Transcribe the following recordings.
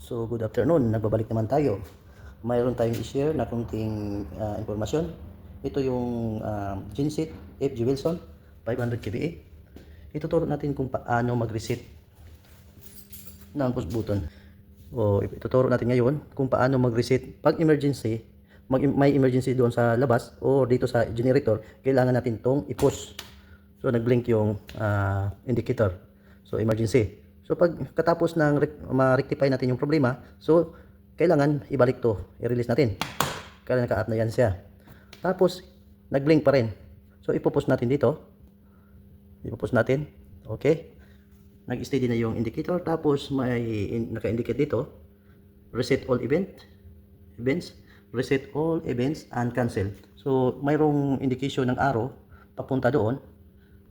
So good afternoon, nagbabalik naman tayo. Mayroon tayong i-share na kunting impormasyon. Ito yung Genset FG Wilson 500 kVA. Ituturo natin kung paano mag-reset ng push button. Ituturo natin ngayon kung paano mag-reset pag emergency, may emergency doon sa labas o dito sa generator, kailangan natin tong i-push. So nag-blink yung indicator. So emergency. So pag katapos ng ma-rectify natin yung problema, so kailangan ibalik to, i-release natin. Kaya naka-up na yan siya. Tapos nag-blink pa rin. So ipo-push natin dito. Ipo-push natin. Okay? Nag-steady na yung indicator, tapos may naka-indicate dito, reset all events, reset all events and cancel. So mayroong indication ng arrow papunta doon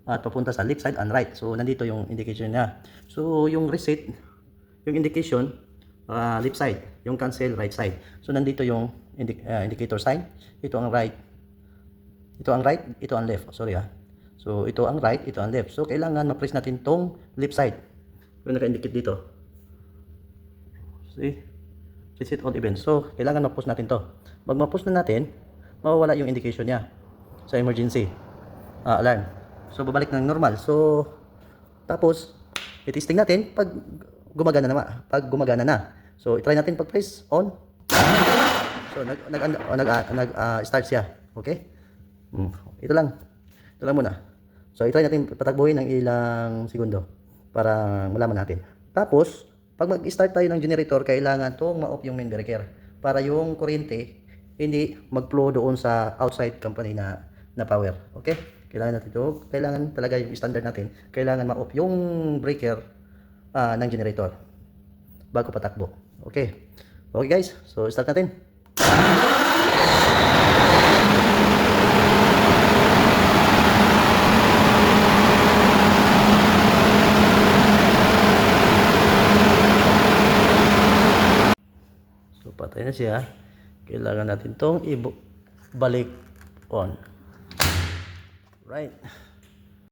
at papunta sa left side and right. So nandito yung indication niya. So yung reset, yung indication left side, yung cancel right side. So nandito yung indicator sign. Ito ang right. Ito ang right, ito ang left. Sorry So ito ang right, ito ang left. So kailangan ma-press natin tong left side. Yung naka-indicate dito. See? Reset all events. So kailangan ma-push natin to. Pag ma-push na natin, mawawala yung indication niya sa emergency alarm. So babalik ng normal. So tapos i-testing natin pag gumagana na. Pag gumagana na. So i-try natin pag press on. So nag-start siya. Okay? Ito lang. Ito lang muna. So i-try natin patakbuhin ng ilang segundo para malaman natin. Tapos pag mag-start tayo ng generator, kailangan tong ma-off yung main breaker para yung kuryente hindi mag-flow doon sa outside company na power. Okay? Kailangan natin ito. Kailangan talaga yung standard natin. Kailangan ma-off yung breaker ng generator bago patakbo. Okay. Okay guys. So start natin. So patay na siya. Kailangan natin tong ibalik on. Right.